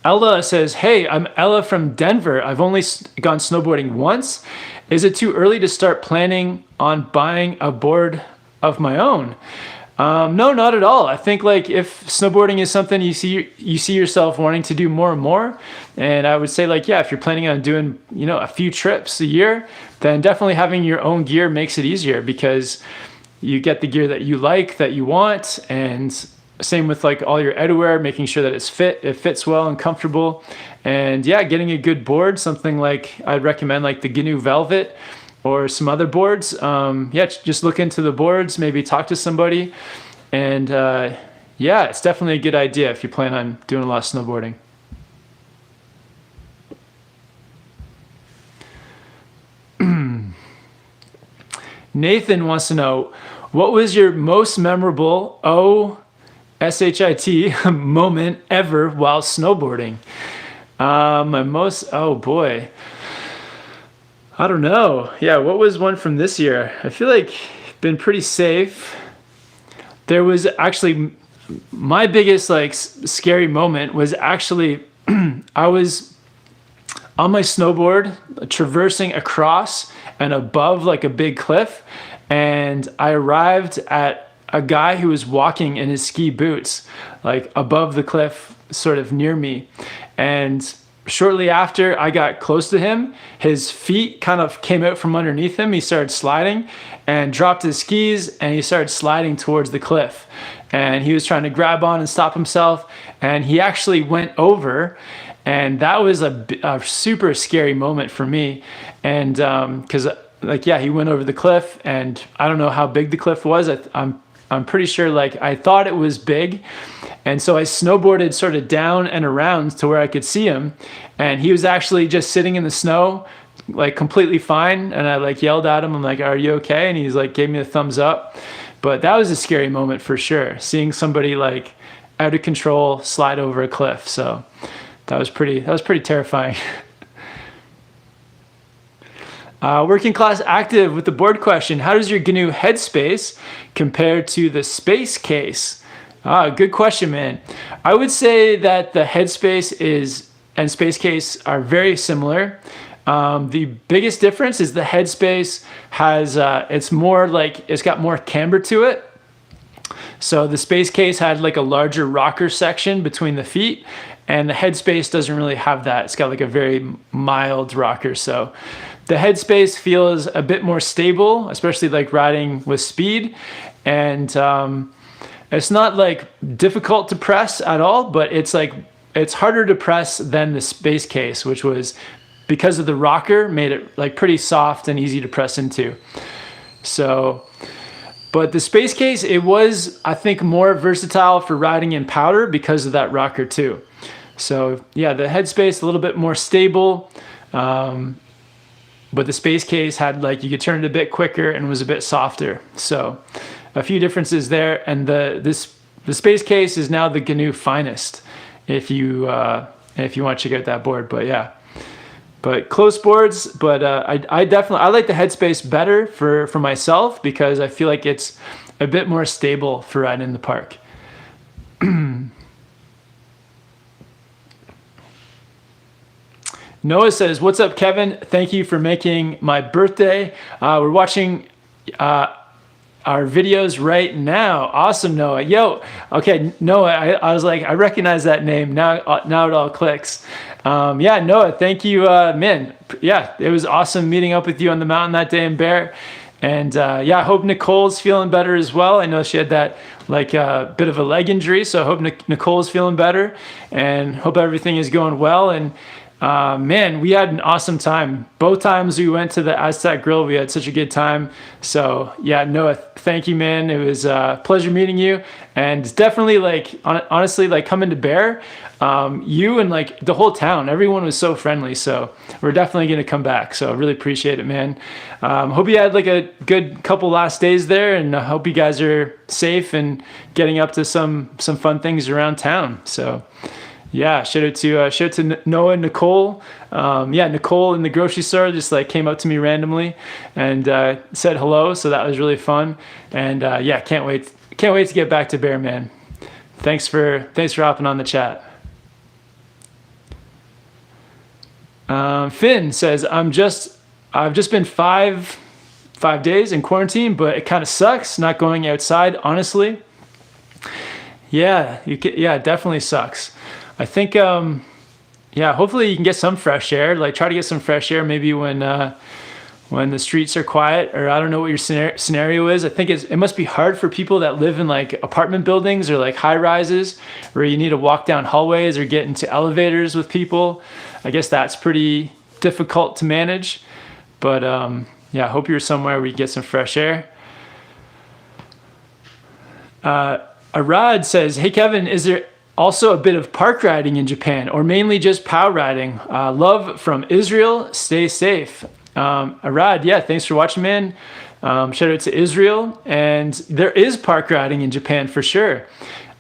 Ella says, hey, I'm Ella from Denver. I've only gone snowboarding once. Is it too early to start planning on buying a board of my own? No, not at all. I think like if snowboarding is something you see yourself wanting to do more and more, and I would say like, yeah, if you're planning on doing, a few trips a year, then definitely having your own gear makes it easier because you get the gear that you like, that you want, and same with like all your outerwear, making sure that it fits well and comfortable. And yeah, getting a good board, something like I'd recommend like the GNU Velvet or some other boards. Yeah, just look into the boards, maybe talk to somebody. And yeah, it's definitely a good idea if you plan on doing a lot of snowboarding. Nathan wants to know, what was your most memorable SHIT moment ever while snowboarding? Oh boy. I don't know. Yeah, what was one from this year? I feel like been pretty safe. There was actually my biggest like scary moment was actually I was on my snowboard traversing across and above like a big cliff, and I arrived at a guy who was walking in his ski boots like above the cliff sort of near me. And shortly after I got close to him, his feet kind of came out from underneath him. He started sliding and dropped his skis and he started sliding towards the cliff. And he was trying to grab on and stop himself. And he actually went over. And that was a super scary moment for me. And because like, yeah, he went over the cliff and I don't know how big the cliff was. I'm pretty sure like I thought it was big. And so I snowboarded sort of down and around to where I could see him. And he was actually just sitting in the snow, like completely fine. And I like yelled at him. I'm like, "Are you okay?" And he's like, gave me a thumbs up. But that was a scary moment for sure. Seeing somebody like out of control slide over a cliff. So that was pretty terrifying. Working class active with the board question. How does your GNU headspace compare to the space case? Good question, man. I would say that the headspace and space case are very similar. The biggest difference is the headspace has, it's got more camber to it. So the space case had like a larger rocker section between the feet, and the headspace doesn't really have that. It's got like a very mild rocker. So the headspace feels a bit more stable, especially like riding with speed. And it's not like difficult to press at all, but it's harder to press than the space case, which was because of the rocker made it like pretty soft and easy to press into. So, but the space case, it was, I think, more versatile for riding in powder because of that rocker too. So yeah, the headspace a little bit more stable, but the space case had like, you could turn it a bit quicker and was a bit softer. So a few differences there. And the space case is now the GNU finest if you want to check out that board. But yeah, but close boards. But I definitely, I like the headspace better for myself because I feel like it's a bit more stable for riding in the park. Noah says, "What's up, Kevin? Thank you for making my birthday. We're watching our videos right now." Awesome, Noah. Yo, okay, Noah, I was like, I recognize that name. Now it all clicks. Yeah, Noah, thank you, man. Yeah, it was awesome meeting up with you on the mountain that day in Bear. And yeah, I hope Nicole's feeling better as well. I know she had that like bit of a leg injury, so I hope Nicole's feeling better and hope everything is going well. And man, we had an awesome time. Both times we went to the Aztec Grill, we had such a good time. So yeah, Noah, thank you, man. It was a pleasure meeting you. And definitely like, honestly, like coming to Bear, you and like the whole town, everyone was so friendly. So we're definitely going to come back. So I really appreciate it, man. Hope you had like a good couple last days there, and I hope you guys are safe and getting up to some fun things around town. So yeah, shout out to Noah and Nicole. Yeah, Nicole in the grocery store just like came up to me randomly and said hello. So that was really fun. And yeah, can't wait to get back to Bear, man. Thanks for hopping on the chat. Finn says, I've just been five days in quarantine, but it kind of sucks not going outside, honestly. Yeah, it definitely sucks. I think, yeah, hopefully you can get some fresh air. Like try to get some fresh air maybe when the streets are quiet, or I don't know what your scenario is. I think it must be hard for people that live in like apartment buildings or like high rises where you need to walk down hallways or get into elevators with people. I guess that's pretty difficult to manage. But yeah, I hope you're somewhere where you get some fresh air. Arad says, "Hey Kevin, is there also a bit of park riding in Japan, or mainly just POW riding? Love from Israel. Stay safe." Arad, yeah, thanks for watching, man. Shout out to Israel. And there is park riding in Japan for sure.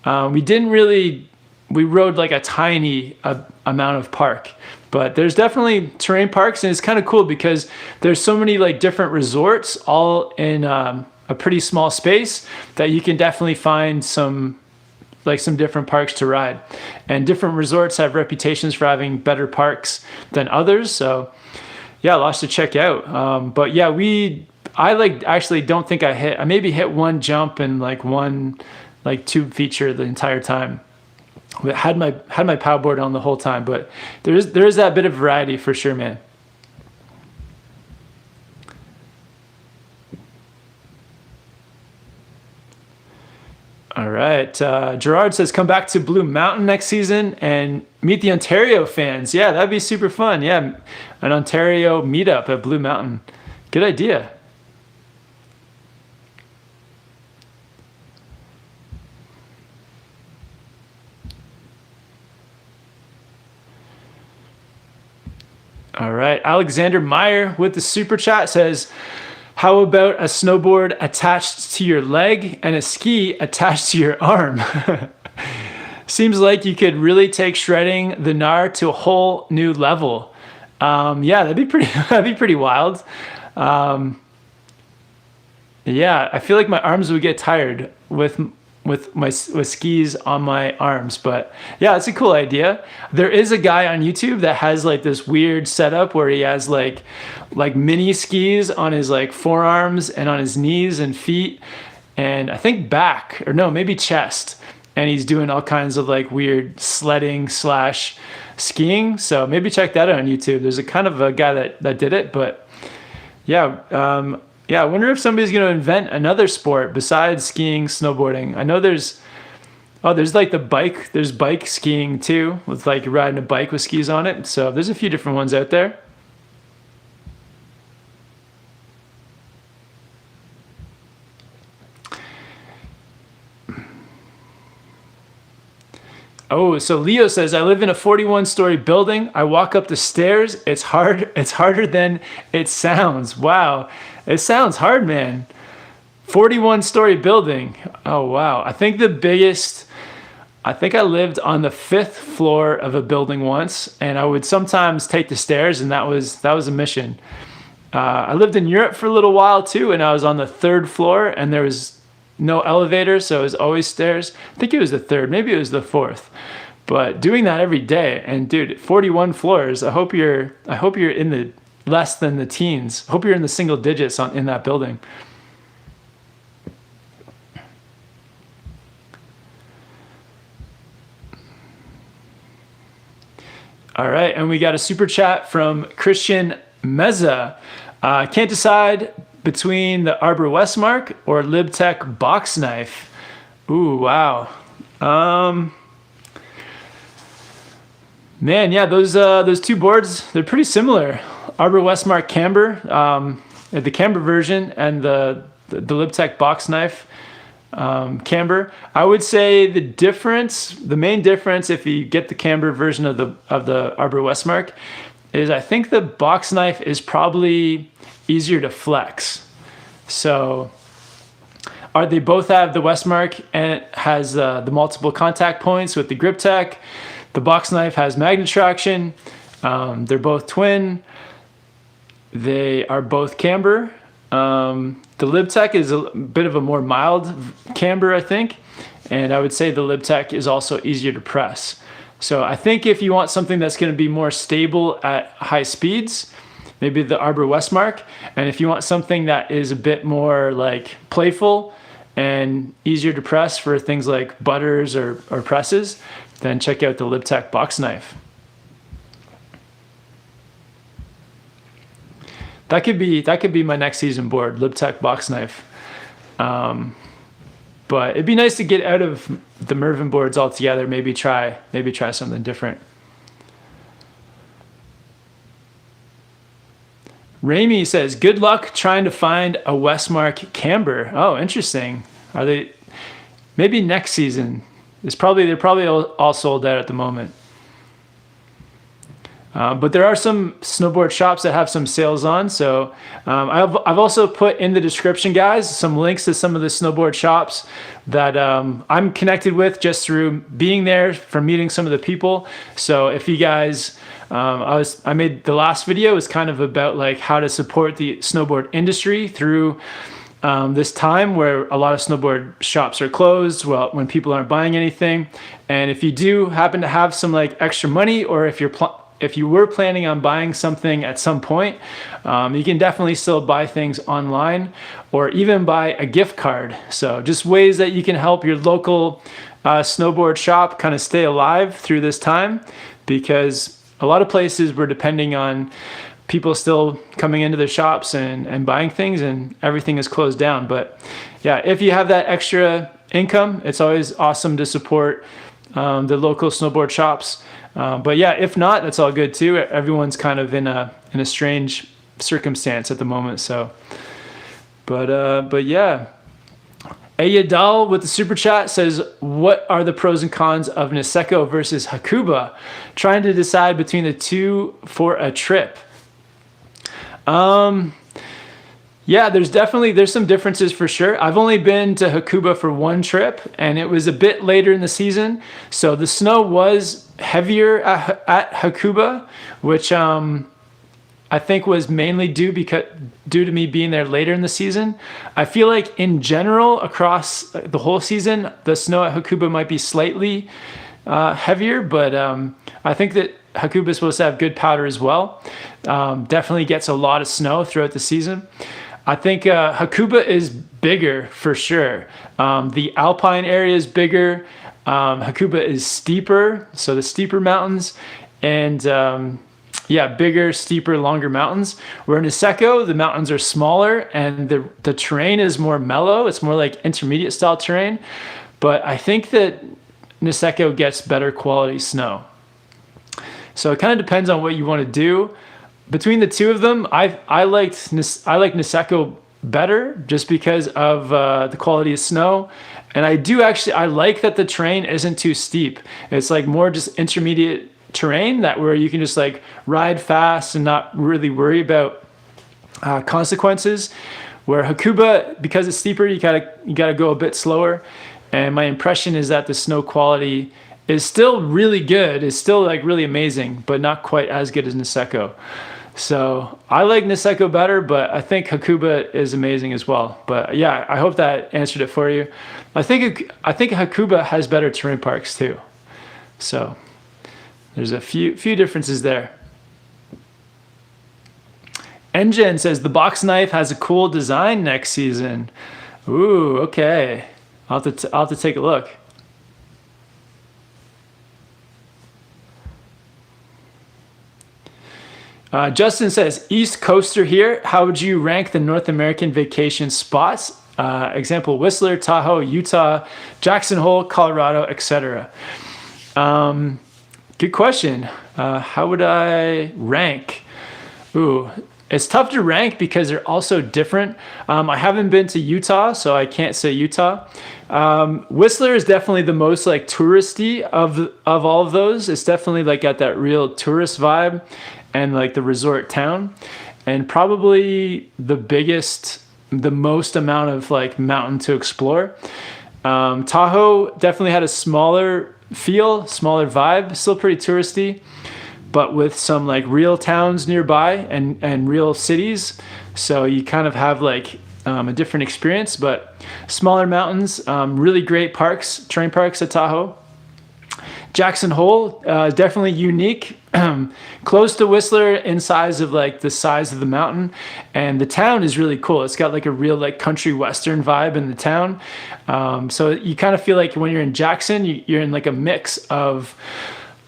We rode like a tiny amount of park, but there's definitely terrain parks, and it's kind of cool because there's so many like different resorts all in a pretty small space that you can definitely find some different parks to ride. And different resorts have reputations for having better parks than others. So yeah, lots to check out. But yeah, I like actually don't think I maybe hit one jump and like one like tube feature the entire time. I had my POW board on the whole time, but there is that bit of variety for sure, man. All right. Gerard says, "Come back to Blue Mountain next season and meet the Ontario fans." Yeah, that'd be super fun. Yeah, an Ontario meetup at Blue Mountain. Good idea. All right. Alexander Meyer with the super chat says, how about a snowboard attached to your leg and a ski attached to your arm? Seems like you could really take shredding the gnar to a whole new level. Yeah, that'd be pretty wild. Yeah, I feel like my arms would get tired with skis on my arms, but yeah, it's a cool idea. There is a guy on YouTube that has like this weird setup where he has like mini skis on his like forearms and on his knees and feet, and I think back, or no, maybe chest, and he's doing all kinds of like weird sledding / skiing. So maybe check that out on YouTube. There's a kind of a guy that did it, but yeah. Yeah, I wonder if somebody's going to invent another sport besides skiing, snowboarding. I know there's like there's bike skiing too, with like riding a bike with skis on it. So there's a few different ones out there. Oh, so Leo says, I live in a 41-story building. I walk up the stairs. It's hard. It's harder than it sounds. Wow. It sounds hard, man. 41-story building. Oh, wow. I think I lived on the 5th floor of a building once, and I would sometimes take the stairs, and that was a mission. I lived in Europe for a little while too, and I was on the 3rd floor, and there was no elevator, so it was always stairs. I think it was the 3rd, maybe it was the 4th. But doing that every day, and dude, 41 floors. I hope you're in the less than the teens. I hope you're in the single digits in that building. All right, and we got a super chat from Christian Meza. Can't decide between the Arbor Westmark or LibTech box knife. Ooh, wow. Man, yeah, those two boards, they're pretty similar. Arbor Westmark camber, the camber version, and the LibTech box knife camber. I would say the main difference, if you get the camber version of the Arbor Westmark, is I think the box knife is probably easier to flex. So they both have the Westmark, and it has the multiple contact points with the grip tech. The box knife has magnet traction. They're both twin. They are both camber. The LibTech is a bit of a more mild camber, I think. And I would say the LibTech is also easier to press. So I think if you want something that's going to be more stable at high speeds, maybe the Arbor Westmark. And if you want something that is a bit more like playful and easier to press for things like butters or presses, then check out the LibTech box knife. That could be my next season board, LibTech box knife. But it'd be nice to get out of the Mervin boards altogether. Maybe try something different. Ramy says, good luck trying to find a Westmark camber. Oh, interesting. Are they maybe next season? They're probably all sold out at the moment. But there are some snowboard shops that have some sales on. So I've also put in the description, guys, some links to some of the snowboard shops that I'm connected with just through being there, from meeting some of the people. So if you guys, I made the last video was kind of about like how to support the snowboard industry through this time where a lot of snowboard shops are closed, well, when people aren't buying anything. And if you do happen to have some like extra money, or if you were planning on buying something at some point, you can definitely still buy things online or even buy a gift card. So just ways that you can help your local snowboard shop kind of stay alive through this time, because a lot of places were depending on people still coming into their shops and buying things, and everything is closed down. But yeah, if you have that extra income, it's always awesome to support the local snowboard shops. But yeah, if not, that's all good too. Everyone's kind of in a strange circumstance at the moment. So, but yeah. Ayadal with the super chat says, what are the pros and cons of Niseko versus Hakuba? Trying to decide between the two for a trip. Yeah, there's some differences for sure. I've only been to Hakuba for one trip, and it was a bit later in the season, so the snow was heavier at Hakuba, which I think was mainly due to me being there later in the season. I feel like in general across the whole season, the snow at Hakuba might be slightly heavier, but I think that Hakuba is supposed to have good powder as well. Definitely gets a lot of snow throughout the season. I think Hakuba is bigger for sure. The alpine area is bigger. Hakuba is steeper, so the steeper mountains, and bigger, steeper, longer mountains. Where in Niseko, the mountains are smaller and the terrain is more mellow. It's more like intermediate style terrain. But I think that Niseko gets better quality snow. So it kind of depends on what you want to do. Between the two of them, I like Niseko better just because of the quality of snow. And I like that the terrain isn't too steep. It's like more just intermediate terrain where you can just like ride fast and not really worry about consequences. Where Hakuba, because it's steeper, you gotta go a bit slower. And my impression is that the snow quality is still really good. It's still like really amazing, but not quite as good as Niseko. So I like Niseko better, but I think Hakuba is amazing as well. But yeah, I hope that answered it for you. I think Hakuba has better terrain parks too. So there's a few differences there. Engine says the box knife has a cool design next season. Ooh, okay. I'll have to take a look. Justin says, East Coaster here. How would you rank the North American vacation spots? Example, Whistler, Tahoe, Utah, Jackson Hole, Colorado, etc. Good question. How would I rank? Ooh, it's tough to rank because they're also different. I haven't been to Utah, so I can't say Utah. Whistler is definitely the most like touristy of all of those. It's definitely like got that real tourist vibe and like the resort town, and probably the most amount of like mountain to explore. Tahoe definitely had a smaller feel, smaller vibe, still pretty touristy, but with some like real towns nearby and real cities. So you kind of have like a different experience, but smaller mountains, really great parks, terrain parks at Tahoe. Jackson Hole, definitely unique, close to Whistler in size of like the size of the mountain, and the town is really cool. It's got like a real like country western vibe in the town. So you kind of feel like when you're in Jackson, you're in like a mix of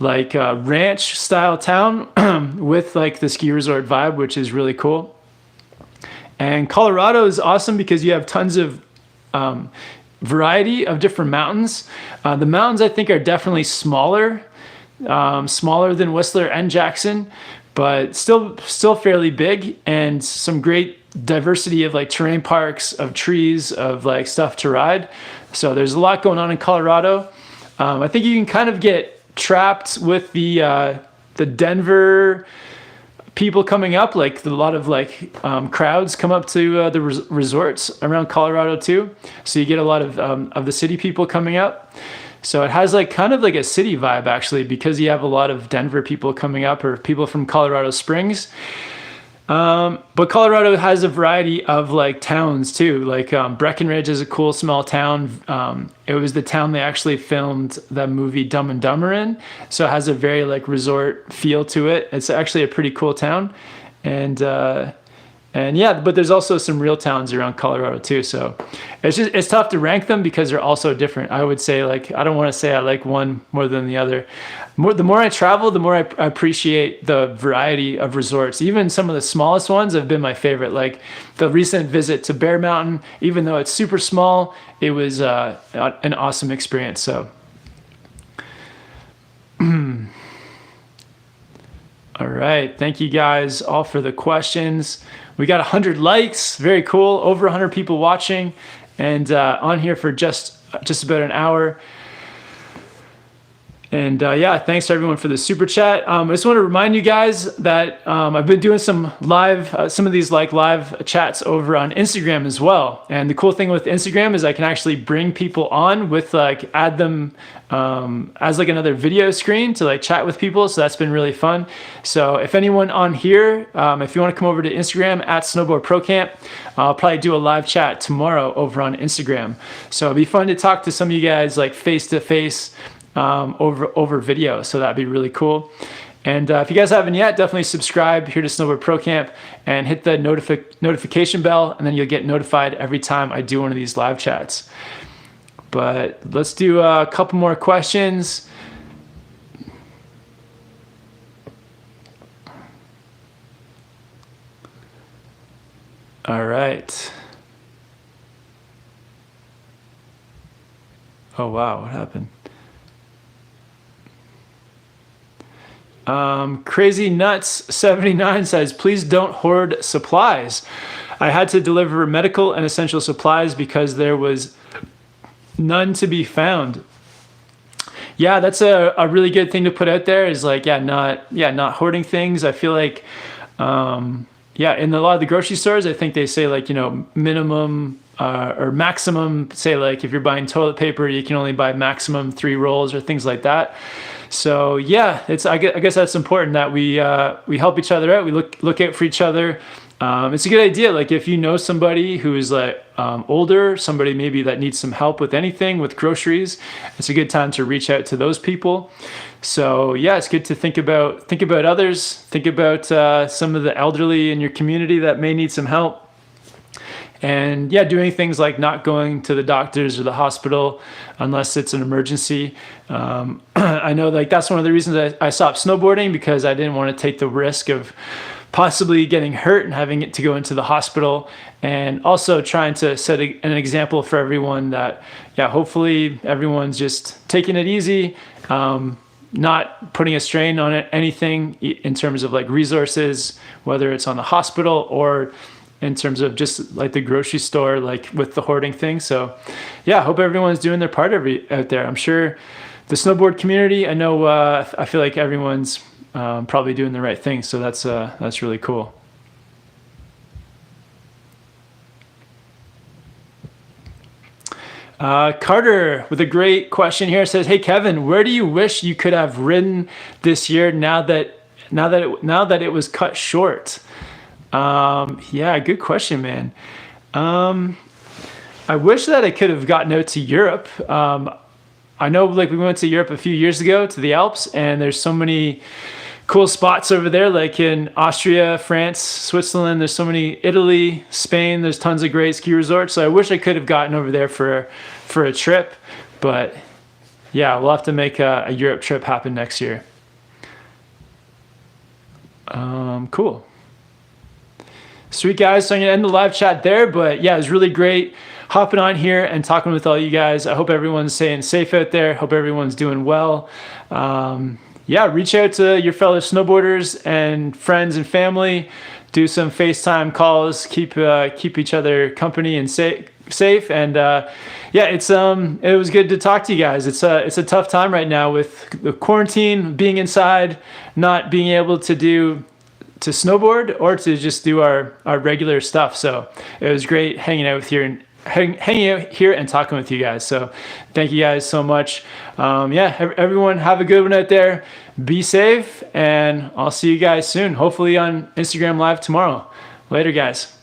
like a ranch style town with like the ski resort vibe, which is really cool. And Colorado is awesome because you have tons of variety of different mountains. The mountains I think are definitely smaller than Whistler and Jackson, but still fairly big, and some great diversity of like terrain parks, of trees, of like stuff to ride. So there's a lot going on in Colorado. I think you can kind of get trapped with the Denver people coming up, like a lot of like crowds come up to the resorts around Colorado too. So you get a lot of the city people coming up. So it has like kind of like a city vibe actually, because you have a lot of Denver people coming up or people from Colorado Springs. But Colorado has a variety of like towns too. Like Breckenridge is a cool small town. It was the town they actually filmed the movie Dumb and Dumber in. So it has a very like resort feel to it. It's actually a pretty cool town. And yeah, but there's also some real towns around Colorado too. So it's tough to rank them because they're also different. I would say like, I don't want to say I like one more than the other. The more I travel, the more I appreciate the variety of resorts. Even some of the smallest ones have been my favorite. Like the recent visit to Bear Mountain, even though it's super small, it was an awesome experience. So, all right. Thank you guys all for the questions. We got 100 likes. Very cool. Over 100 people watching, and on here for just about an hour. And yeah, thanks to everyone for the super chat. I just want to remind you guys that I've been doing some of these like live chats over on Instagram as well. And the cool thing with Instagram is I can actually bring people on with like add them as like another video screen to like chat with people. So that's been really fun. So if anyone on here, if you want to come over to Instagram at SnowboardProCamp, I'll probably do a live chat tomorrow over on Instagram. So it'd be fun to talk to some of you guys like face to face over video, so that'd be really cool. And if you guys haven't yet, definitely subscribe here to Snowboard Pro Camp and hit the notification bell, and then you'll get notified every time I do one of these live chats. But let's do a couple more questions. All right. Oh wow, what happened? Crazy Nuts 79 says, please don't hoard supplies. I had to deliver medical and essential supplies because there was none to be found. Yeah, that's a really good thing to put out there, is like, not hoarding things. I feel like, in a lot of the grocery stores, I think they say like, minimum or maximum, say like if you're buying toilet paper, you can only buy maximum 3 rolls or things like that. So yeah, I guess that's important that we help each other out. We look out for each other. It's a good idea. Like if you know somebody who is like older, somebody maybe that needs some help with anything, with groceries, it's a good time to reach out to those people. So yeah, it's good to think about others. Think about some of the elderly in your community that may need some help. And yeah, doing things like not going to the doctors or the hospital unless it's an emergency. I know like that's one of the reasons I stopped snowboarding, because I didn't want to take the risk of possibly getting hurt and having it to go into the hospital, and also trying to set an example for everyone that, hopefully everyone's just taking it easy, not putting a strain on anything in terms of like resources, whether it's on the hospital or in terms of just like the grocery store, like with the hoarding thing. So yeah, I hope everyone's doing their part out there. I'm sure the snowboard community, I know, I feel like everyone's probably doing the right thing. So that's really cool. Carter with a great question here says, hey Kevin, where do you wish you could have ridden this year now that it was cut short? Yeah, good question, man. I wish that I could have gotten out to Europe. I know like we went to Europe a few years ago to the Alps, and there's so many cool spots over there, like in Austria, France, Switzerland. There's so many, Italy, Spain, there's tons of great ski resorts. So I wish I could have gotten over there for a trip, but yeah, we'll have to make a Europe trip happen next year. Cool. Sweet guys, so I'm gonna end the live chat there, but yeah, it was really great hopping on here and talking with all you guys. I hope everyone's staying safe out there. Hope everyone's doing well. Yeah, reach out to your fellow snowboarders and friends and family. Do some FaceTime calls. Keep each other company and safe. And yeah, it was good to talk to you guys. It's a tough time right now with the quarantine, being inside, not being able to snowboard or to just do our regular stuff. So it was great hanging out here and talking with you guys. So thank you guys so much. Yeah, everyone have a good one out there. Be safe, and I'll see you guys soon. Hopefully on Instagram Live tomorrow. Later, guys.